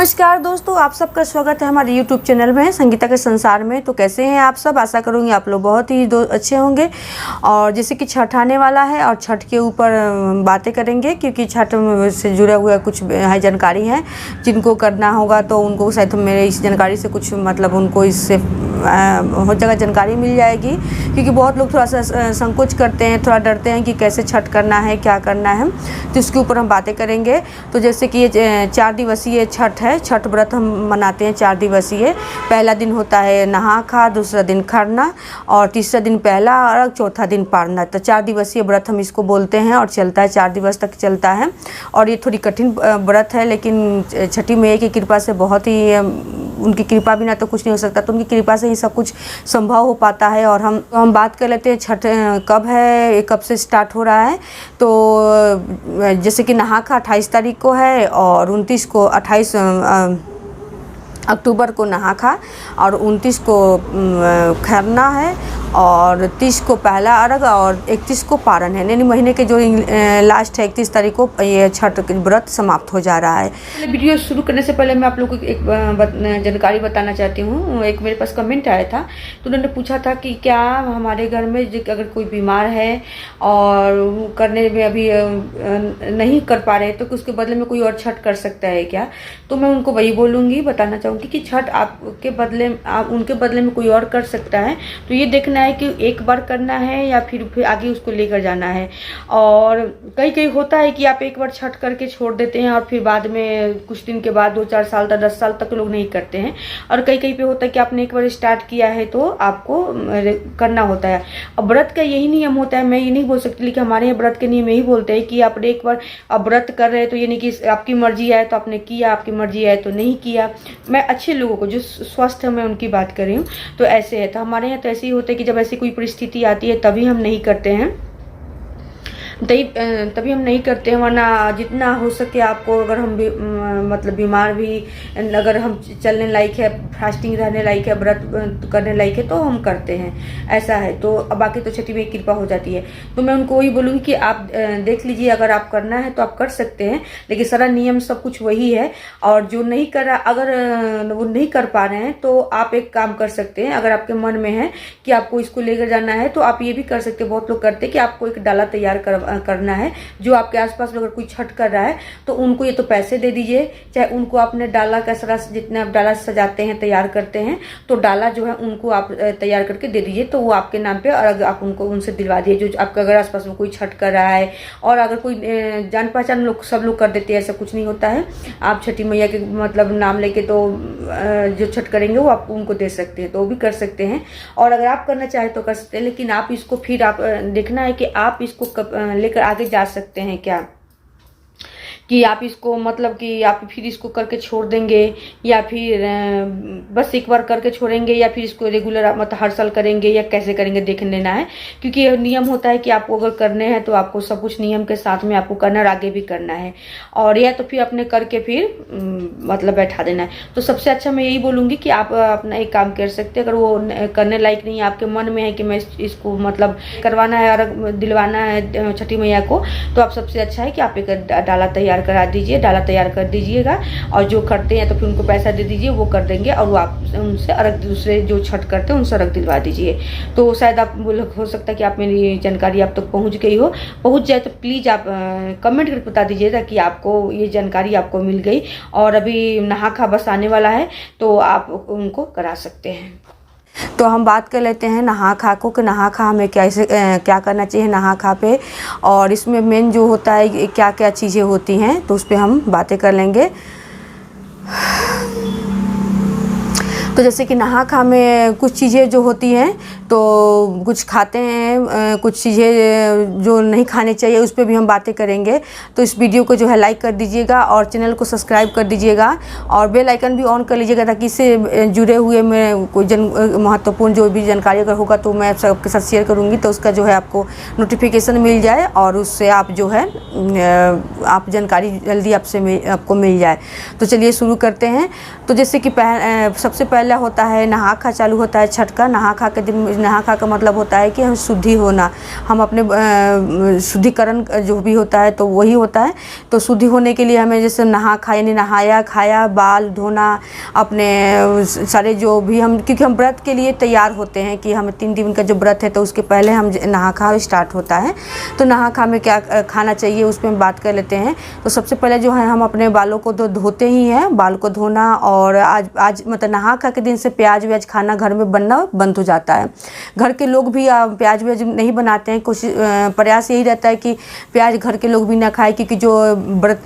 नमस्कार दोस्तों, आप सबका स्वागत है हमारे YouTube चैनल में संगीता के संसार में। तो कैसे हैं आप सब? आशा करूँगी आप लोग बहुत ही अच्छे होंगे। और जैसे कि छठ आने वाला है और छठ के ऊपर बातें करेंगे, क्योंकि छठ से जुड़ा हुआ कुछ है जानकारी है जिनको करना होगा तो उनको शायद मेरे इस जानकारी से कुछ मतलब उनको इससे हो जगह जानकारी मिल जाएगी। क्योंकि बहुत लोग थोड़ा सा संकोच करते हैं, थोड़ा डरते हैं कि कैसे छठ करना है, क्या करना है, तो इसके ऊपर हम बातें करेंगे। तो जैसे कि ये 4 दिवसीय छठ है, छठ व्रत हम मनाते हैं 4 दिवसीय। पहला दिन होता है नहा खा, दूसरा दिन खरना और तीसरा दिन पहला और चौथा दिन पारना। तो 4 दिवसीय व्रत हम इसको बोलते हैं और चलता है, 4 दिवस तक चलता है। और ये थोड़ी कठिन व्रत है, लेकिन छठी मैया की कृपा से बहुत ही, उनकी कृपा बिना तो कुछ नहीं हो सकता, तो उनकी कृपा से ही सब कुछ संभव हो पाता है। और हम बात कर लेते हैं छठ कब है, ये कब से स्टार्ट हो रहा है। तो जैसे कि नहा खा 28 तारीख को है और 29 को 28 अक्टूबर को नहा खा और 29 को खरना है और 30 को पहला अर्घ और 31 को पारण है। यानी महीने के जो लास्ट है 31 तारीख को ये छठ व्रत समाप्त हो जा रहा है। वीडियो शुरू करने से पहले मैं आप लोगों को एक जानकारी बताना चाहती हूँ। एक मेरे पास कमेंट आया था, तो उन्होंने पूछा था कि क्या हमारे घर में अगर कोई बीमार है और करने में अभी नहीं कर पा रहे तो उसके बदले में कोई और छठ कर सकता है क्या? तो मैं उनको वही बोलूँगी, बताना चाहूँगी कि छठ आपके बदले उनके बदले में कोई और कर सकता है। तो ये देखना है कि एक बार करना है या फिर आगे उसको लेकर जाना है। और कई होता है कि आप एक बार छठ करके छोड़ देते हैं और फिर बाद में कुछ दिन के बाद 2-4 साल तक 10 साल तक लोग नहीं करते हैं। और कई पे होता है कि आपने एक बार स्टार्ट किया है तो आपको करना होता है। और व्रत का यही नियम होता है, मैं ये नहीं बोल सकती, लेकिन हमारे यहाँ व्रत के नियम यही बोलते हैं कि आपने एक बार अब व्रत कर रहे हैं तो ये नहीं कि आपकी मर्जी आए तो आपने किया, आपकी मर्जी आए तो नहीं किया। मैं अच्छे लोगों को जो स्वस्थ है मैं उनकी बात कर रही हूँ। तो ऐसे है, तो हमारे यहाँ तो ऐसे ही होता है कि जब ऐसी कोई परिस्थिति आती है तभी हम नहीं करते हैं, तभी हम नहीं करते हैं। वरना जितना हो सके आपको, अगर हम मतलब बीमार भी, अगर हम चलने लायक है, फास्टिंग रहने लायक है, व्रत करने लायक है तो हम करते हैं, ऐसा है। तो अब बाकी तो छठी में कृपा हो जाती है। तो मैं उनको वही बोलूँगी कि आप देख लीजिए, अगर आप करना है तो आप कर सकते हैं, लेकिन सारा नियम सब कुछ वही है। और जो नहीं कर रहा, अगर वो नहीं कर पा रहे हैं तो आप एक काम कर सकते हैं। अगर आपके मन में है कि आपको इसको लेकर जाना है तो आप ये भी कर सकते हैं, बहुत लोग करते हैं कि आपको एक डाला तैयार करना है। जो आपके आसपास अगर कोई छठ कर रहा है तो उनको ये तो पैसे दे दीजिए, चाहे उनको आपने डाला का सारा, जितने आप डाला सजाते हैं, तैयार करते हैं, तो डाला जो है उनको आप तैयार करके दे दीजिए, तो वो आपके नाम पे, और आप उनको उनसे दिलवा दीजिए जो आपके अगर आसपास में कोई छठ कर रहा है। और अगर कोई जान पहचान लोग, सब लोग कर देते हैं, ऐसा कुछ नहीं होता है। आप छठी मैया के मतलब नाम लेके तो जो छठ करेंगे वो आप उनको दे सकते हैं, तो वो भी कर सकते हैं। और अगर आप करना चाहे तो कर सकते हैं, लेकिन आप इसको फिर आप देखना है कि आप इसको लेकर आगे जा सकते हैं क्या, कि आप इसको मतलब कि आप फिर इसको करके छोड़ देंगे या फिर बस एक बार करके छोड़ेंगे या फिर इसको रेगुलर मतलब हर साल करेंगे, या कैसे करेंगे देख लेना है। क्योंकि यह नियम होता है कि आपको अगर करने हैं तो आपको सब कुछ नियम के साथ में आपको करना और आगे भी करना है, और या तो फिर अपने करके फिर मतलब बैठा देना है। तो सबसे अच्छा मैं यही बोलूँगी कि आप अपना एक काम कर सकते हैं। अगर वो करने लायक नहीं है, आपके मन में है कि मैं इसको मतलब करवाना है और दिलवाना है छठी मैया को, तो आप सबसे अच्छा है कि आप एक डाला तैयार करा दीजिए, डाला तैयार कर दीजिएगा। और जो करते हैं तो फिर उनको पैसा दे दीजिए, वो कर देंगे, और वो आप उनसे अर्घ, दूसरे जो छठ करते हैं उनसे अर्घ दिलवा दीजिए। तो शायद आप हो सकता है कि आप मेरी जानकारी आप तक पहुंच गई हो, पहुंच जाए तो प्लीज़ आप कमेंट करके बता दीजिएगा कि आपको ये जानकारी आपको मिल गई। और अभी नहा खा बस आने वाला है तो आप उनको करा सकते हैं। तो हम बात कर लेते हैं नहा खा को, कि नहा खा हमें कैसे क्या करना चाहिए नहा खा पे, और इसमें मेन जो होता है क्या क्या चीज़ें होती हैं, तो उस पर हम बातें कर लेंगे। तो जैसे कि नहा खा में कुछ चीज़ें जो होती हैं, तो कुछ खाते हैं, कुछ चीज़ें जो नहीं खाने चाहिए, उस पर भी हम बातें करेंगे। तो इस वीडियो को जो है लाइक कर दीजिएगा और चैनल को सब्सक्राइब कर दीजिएगा और बेल आइकन भी ऑन कर लीजिएगा, ताकि इससे जुड़े हुए मैं कोई महत्वपूर्ण जो भी जानकारी अगर होगा तो मैं सबके साथ शेयर करूँगी, तो उसका जो है आपको नोटिफिकेशन मिल जाए और उससे आप जो है आप जानकारी जल्दी आपको मिल जाए। तो चलिए शुरू करते हैं। तो जैसे कि सबसे पहले पहला होता है नहा खा चालू होता है छठ का। नहा खा के दिन, नहा खा का मतलब होता है कि हम शुद्धि होना, हम अपने शुद्धिकरण जो भी होता है तो वही होता है। तो शुद्धि होने के लिए हमें जैसे नहा खा यानी नहाया खाया, बाल धोना, अपने सारे जो भी हम, क्योंकि हम व्रत के लिए तैयार होते हैं कि हमें 3 दिन का जो व्रत है तो उसके पहले हम नहा खा स्टार्ट होता है। तो नहा खा में क्या खाना चाहिए उस पर हम बात कर लेते हैं। तो सबसे पहले जो है हम अपने बालों को तो धोते ही हैं, बाल को धोना। और आज मतलब नहा खा के दिन से प्याज व्याज खाना घर में बनना बंद हो जाता है। घर के लोग भी प्याज व्याज नहीं बनाते हैं। कोशिश प्रयास यही रहता है कि प्याज घर के लोग भी ना खाए, क्योंकि जो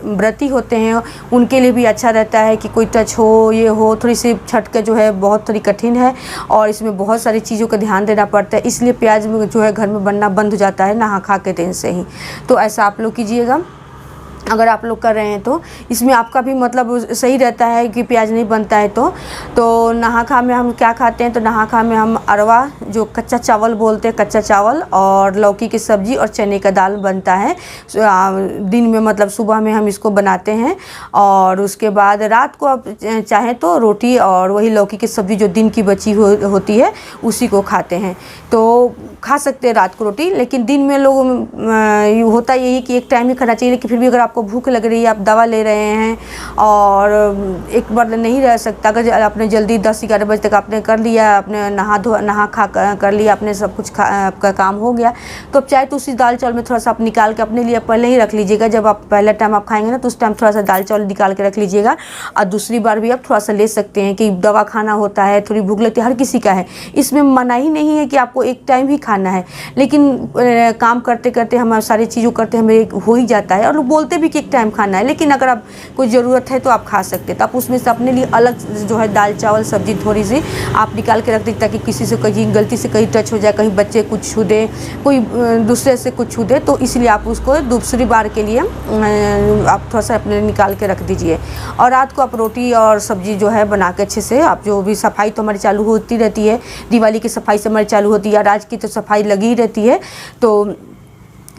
व्रती होते हैं उनके लिए भी अच्छा रहता है कि कोई टच हो, ये हो। थोड़ी सी छठ का जो है बहुत थोड़ी कठिन है और इसमें बहुत सारी चीज़ों का ध्यान देना पड़ता है, इसलिए प्याज जो है घर में बनना बंद हो जाता है नहा खा के दिन से ही। तो ऐसा आप लोग कीजिएगा अगर आप लोग कर रहे हैं तो। इसमें आपका भी मतलब सही रहता है कि प्याज नहीं बनता है तो नहा खा में हम क्या खाते हैं, तो नहा खा में हम अरवा जो कच्चा चावल बोलते हैं, कच्चा चावल और लौकी की सब्ज़ी और चने का दाल बनता है दिन में, मतलब सुबह में हम इसको बनाते हैं। और उसके बाद रात को आप चाहें तो रोटी और वही लौकी की सब्ज़ी जो दिन की बची होती है उसी को खाते हैं। तो खा सकते हैं रात को रोटी, लेकिन दिन में लोग होता यही कि एक टाइम ही खाना चाहिए। लेकिन फिर भी अगर आपको भूख लग रही है, आप दवा ले रहे हैं और एक बार नहीं रह सकता, अगर आपने जल्दी 10-11 बजे तक आपने कर लिया, आपने नहा खा कर लिया, आपने सब कुछ आपका काम हो गया, तो अब चाहे तो उसी दाल चावल में थोड़ा सा आप निकाल के अपने लिए पहले ही रख लीजिएगा। जब आप पहला टाइम आप खाएंगे ना तो उस टाइम थोड़ा सा दाल चावल निकाल के रख लीजिएगा। और दूसरी बार भी आप थोड़ा सा ले सकते हैं कि दवा खाना होता है, थोड़ी भूख लगती है, हर किसी का है, इसमें मना ही नहीं है कि आपको एक टाइम ही खाना है। लेकिन काम करते करते हम सारी चीज़ों करते हमें हो ही जाता है और लोग बोलते भी कि एक टाइम खाना है, लेकिन अगर आप कोई ज़रूरत है तो आप खा सकते हैं। तो आप उसमें से अपने लिए अलग जो है दाल चावल सब्जी थोड़ी सी आप निकाल के रख दीजिए, ताकि किसी से कहीं गलती से कहीं टच हो जाए, कहीं बच्चे कुछ छू दे, कोई दूसरे से कुछ छू दे, तो इसलिए आप उसको दूसरी बार के लिए आप थोड़ा सा अपने निकाल के रख दीजिए। और रात को आप रोटी और सब्जी जो है बना के अच्छे से, आप जो भी सफाई तो हमारी चालू होती रहती है, दिवाली की सफाई से हमारी चालू होती है, आज की तो सफाई लगी रहती है। तो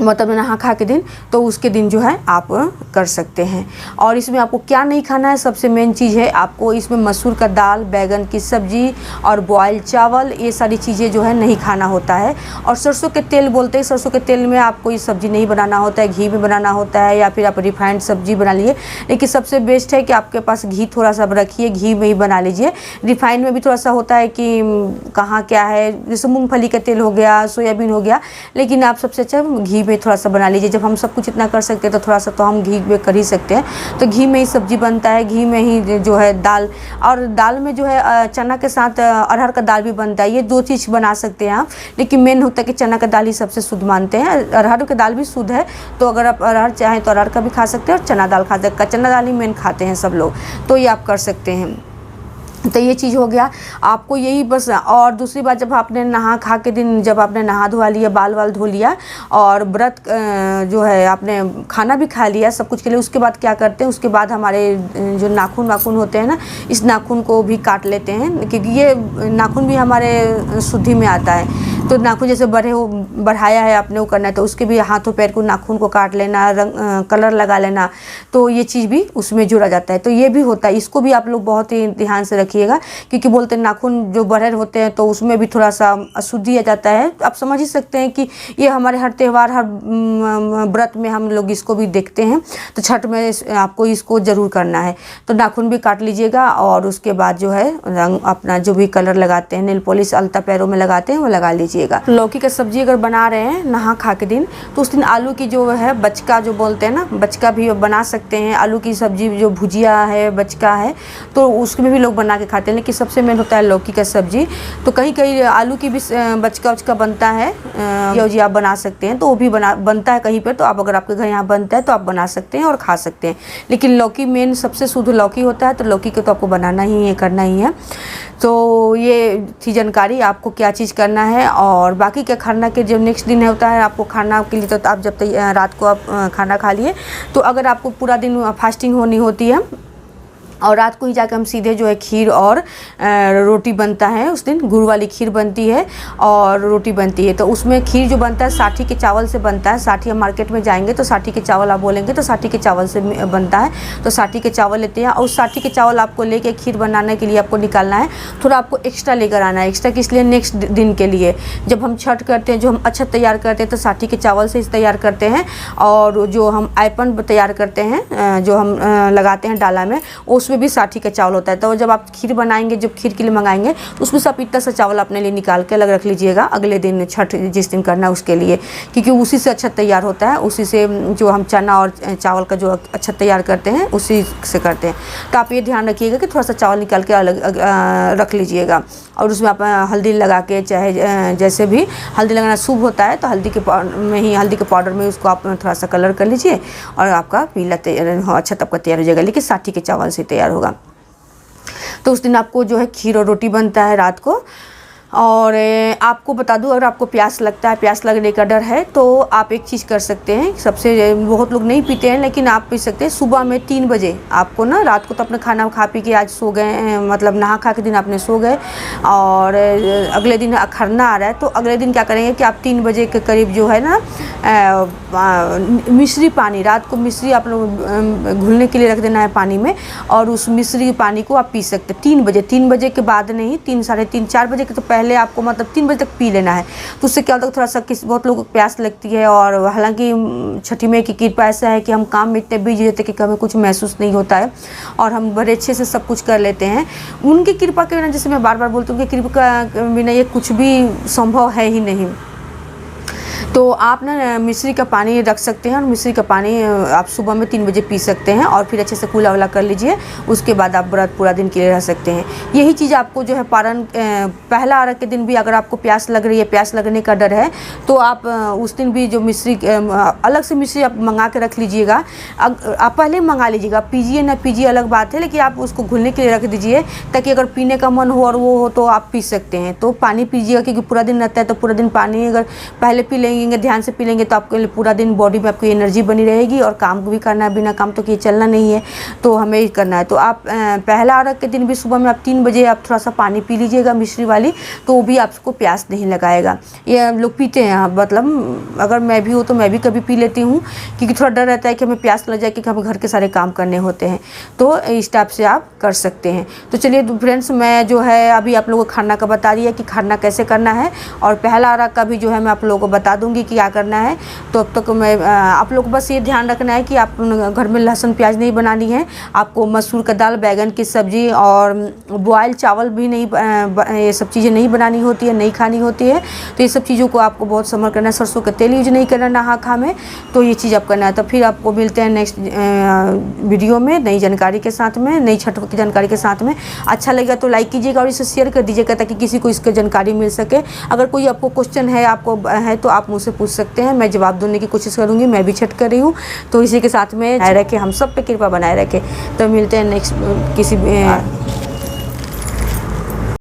मतलब नहा खा के दिन, तो उसके दिन जो है आप कर सकते हैं। और इसमें आपको क्या नहीं खाना है, सबसे मेन चीज़ है आपको इसमें मसूर का दाल, बैगन की सब्ज़ी और बॉयल चावल, ये सारी चीज़ें जो है नहीं खाना होता है। और सरसों के तेल बोलते हैं, सरसों के तेल में आपको ये सब्ज़ी नहीं बनाना होता है, घी में बनाना होता है, या फिर आप रिफाइंड सब्ज़ी बना लीजिए। लेकिन सबसे बेस्ट है कि आपके पास घी थोड़ा सा रखिए, घी में ही बना लीजिए। रिफाइंड में भी थोड़ा सा होता है कि कहाँ क्या है, जैसे मूँगफली का तेल हो गया, सोयाबीन हो गया, लेकिन आप सबसे अच्छा घी में थोड़ा सा बना लीजिए। जब हम सब कुछ इतना कर सकते हैं तो थोड़ा सा तो हम घी में कर ही सकते हैं। तो घी में ही सब्जी बनता है, घी में ही जो है दाल, और दाल में जो है चना के साथ अरहर का दाल भी बनता है। ये 2 चीज़ बना सकते हैं आप, लेकिन मेन होता है कि चना का दाल ही सबसे शुद्ध मानते हैं। अरहर का दाल भी शुद्ध है, तो अगर आप अरहर चाहें तो अरहर का भी खा सकते हैं और चना दाल खा सकते हैं। चना दाल ही मेन खाते हैं सब लोग, तो ये आप कर सकते हैं। तो ये चीज़ हो गया आपको यही बस। और दूसरी बात, जब आपने नहा खा के दिन, जब आपने नहा धोवा लिया, बाल वाल धो लिया और व्रत जो है आपने खाना भी खा लिया सब कुछ के लिए, उसके बाद क्या करते हैं, उसके बाद हमारे जो नाखून वाखून होते हैं ना, इस नाखून को भी काट लेते हैं, क्योंकि ये नाखून भी हमारे शुद्धि में आता है। तो नाखून जैसे बढ़ाया है आपने वो करना है, तो उसके भी हाथों पैर को नाखून को काट लेना, कलर लगा लेना, तो ये चीज़ भी उसमें जोड़ा जाता है। तो ये भी होता है, इसको भी आप लोग बहुत ही ध्यान से रखिएगा, क्योंकि बोलते हैं नाखून जो बड़े होते हैं तो उसमें भी थोड़ा सा अशुद्धि आ जाता है। आप समझ ही सकते हैं कि ये हमारे हर त्यौहार, हर व्रत में हम लोग इसको भी देखते हैं। तो छठ में आपको इसको ज़रूर करना है। तो नाखून भी काट लीजिएगा और उसके बाद जो है रंग अपना जो भी कलर लगाते हैं, नेल पॉलिश अलता पैरों में लगाते हैं वो लगा लीजिएगा। लौकी का सब्जी अगर बना रहे हैं नहा खा के दिन, तो उस दिन आलू की जो है बचका जो बोलते हैं ना, बचका भी बना सकते हैं। आलू की सब्जी जो भुजिया है, बचका है, तो उसमें भी लोग बना के खाते हैं। लेकिन सबसे मेन होता है लौकी का सब्जी। तो कहीं कहीं आलू की भी बचका उचका बनता है, जी आप बना सकते हैं, तो वो भी बनता है कहीं पर। तो आप अगर आपके घर यहाँ बनता है तो आप बना सकते हैं और खा सकते हैं। लेकिन लौकी मेन सबसे शुद्ध लौकी होता है, तो लौकी को तो आपको बनाना ही है, करना ही है। तो ये थी जानकारी आपको क्या चीज़ करना है। और बाकी क्या खाना के जो नेक्स्ट दिन होता है आपको खाना के लिए, तो आप जब तक रात को आप खाना खा लिए, तो अगर आपको पूरा दिन फास्टिंग होनी होती है और रात को ही जाकर हम सीधे जो है खीर और रोटी बनता है, उस दिन गुड़ वाली खीर बनती है और रोटी बनती है। तो उसमें खीर जो बनता है साठी के चावल से बनता है। साठी हम मार्केट में जाएंगे तो साठी के चावल आप बोलेंगे तो साठी के चावल से बनता है। तो साठी के चावल लेते हैं और उस साठी के चावल आपको लेके खीर बनाने के लिए आपको निकालना है, थोड़ा आपको एक्स्ट्रा लेकर आना है। एक्स्ट्रा किस लिए? नेक्स्ट दिन के लिए जब हम छठ करते हैं, जो हम अच्छा तैयार करते हैं तो साठी के चावल से तैयार करते हैं। और जो हम आयपन तैयार करते हैं, जो हम लगाते हैं डाला में, उसमें भी साठी का चावल होता है। तो जब आप खीर बनाएंगे, जब खीर के लिए मंगाएंगे तो उसमें से आप इतना सा चावल अपने लिए निकाल के अलग रख लीजिएगा, अगले दिन छठ जिस दिन करना है उसके लिए, क्योंकि उसी से अच्छा तैयार होता है। उसी से जो हम चना और चावल का जो अच्छा तैयार करते हैं उसी से करते हैं। तो आप ये ध्यान रखिएगा कि थोड़ा सा चावल निकाल के अलग रख लीजिएगा। और उसमें आप हल्दी लगा के, चाहे जैसे भी हल्दी लगाना शुभ होता है, तो हल्दी के पाउडर में उसको आप थोड़ा सा कलर कर लीजिए और आपका पीला अच्छा तब का तैयार हो जाएगा, लेकिन साठी के चावल से तैयार होगा। तो उस दिन आपको जो है खीर और रोटी बनता है रात को। और आपको बता दूं, अगर आपको प्यास लगता है, प्यास लगने का डर है, तो आप एक चीज़ कर सकते हैं। सबसे बहुत लोग नहीं पीते हैं लेकिन आप पी सकते हैं। सुबह में 3 बजे आपको ना, रात को तो अपने खाना खा पी के आज सो गए, मतलब नहा खा के दिन आपने सो गए और अगले दिन खरना आ रहा है, तो अगले दिन क्या करेंगे कि आप 3 बजे के करीब जो है ना मिश्री पानी, रात को मिश्री आप लोग घुलने के लिए रख देना है पानी में, और उस मिश्री पानी को आप पी सकते हैं 3 बजे। 3 बजे के बाद नहीं, 3, साढ़े 3, 4 बजे के तो पहले आपको मतलब 3 बजे तक पी लेना है। तो उससे क्या होता है, थोड़ा सा बहुत लोगों को प्यास लगती है। और हालांकि छठी माई की कृपा ऐसा है कि हम काम में इतने बिजी रहते हैं कि हमें कुछ महसूस नहीं होता है और हम बड़े अच्छे से सब कुछ कर लेते हैं। उनकी कृपा के बिना, जैसे मैं बार बार बोलती हूँ, उनकी कृपा के बिना ये कुछ भी संभव है ही नहीं। तो आप ना मिश्री का पानी रख सकते हैं और मिश्री का पानी आप सुबह में 3 बजे पी सकते हैं और फिर अच्छे से कुला वला कर लीजिए। उसके बाद आप व्रत पूरा दिन के लिए रह सकते हैं। यही चीज़ आपको जो है पारण पहला अर्घ के दिन भी अगर आपको प्यास लग रही है, प्यास लगने का डर है, तो आप उस दिन भी जो मिश्री अलग से मिश्री आप मंगा के रख लीजिएगा। आप पहले मंगा लीजिएगा, पीजिए ना पीजिए अलग बात है, लेकिन आप उसको घुलने के लिए रख दीजिए ताकि अगर पीने का मन हो और वो हो तो आप पी सकते हैं। तो पानी पीजिएगा, क्योंकि पूरा दिन रहता है तो पूरा दिन पानी अगर पहले पी लेंगे, ध्यान से पी लेंगे, तो आपके लिए पूरा दिन बॉडी में आपकी एनर्जी बनी रहेगी और काम भी करना है, बिना काम तो किए चलना नहीं है, तो हमें ही करना है। तो आप पहला अर्घ के दिन भी सुबह में आप 3 बजे आप थोड़ा सा पानी पी लीजिएगा मिश्री वाली, तो वो भी आपको प्यास नहीं लगाएगा। ये लोग पीते हैं, मतलब अगर मैं भी हूँ तो मैं भी कभी पी लेती हूँ, क्योंकि थोड़ा डर रहता है कि हमें प्यास लग जाए, क्योंकि हमें घर के सारे काम करने होते हैं। तो इस टाइप से आप कर सकते हैं। तो चलिए फ्रेंड्स, मैं जो है अभी आप लोगों को खाना का बता रही है कि खाना कैसे करना है, और पहला अर्घ का भी जो है मैं आप लोगों को बता दूंगी कि क्या करना है। तो अब तक मैं आप लोग को बस ये ध्यान रखना है कि आप घर में लहसुन प्याज नहीं बनानी है। आपको मसूर का दाल, बैगन की सब्जी और बॉयल चावल भी नहीं, ये सब चीज़ें नहीं बनानी होती है, नहीं खानी होती है। तो ये सब चीज़ों को आपको बहुत समझ करना है। सरसों का तेल यूज नहीं करना नहा खा में, तो ये चीज़ आप करना है। तो फिर आपको मिलते हैं नेक्स्ट वीडियो में नई जानकारी के साथ में, नई छठ की जानकारी के साथ में। अच्छा लगेगा तो लाइक कीजिएगा और इसे शेयर कर दीजिएगा ताकि किसी को इसकी जानकारी मिल सके। अगर कोई आपको क्वेश्चन है, आपको है, तो आप मुझसे पूछ सकते हैं, मैं जवाब देने की कोशिश करूंगी। मैं भी छठ कर रही हूँ, तो इसी के साथ में बनाए रखें, हम सब पे कृपा बनाए रखें। तो मिलते हैं नेक्स्ट किसी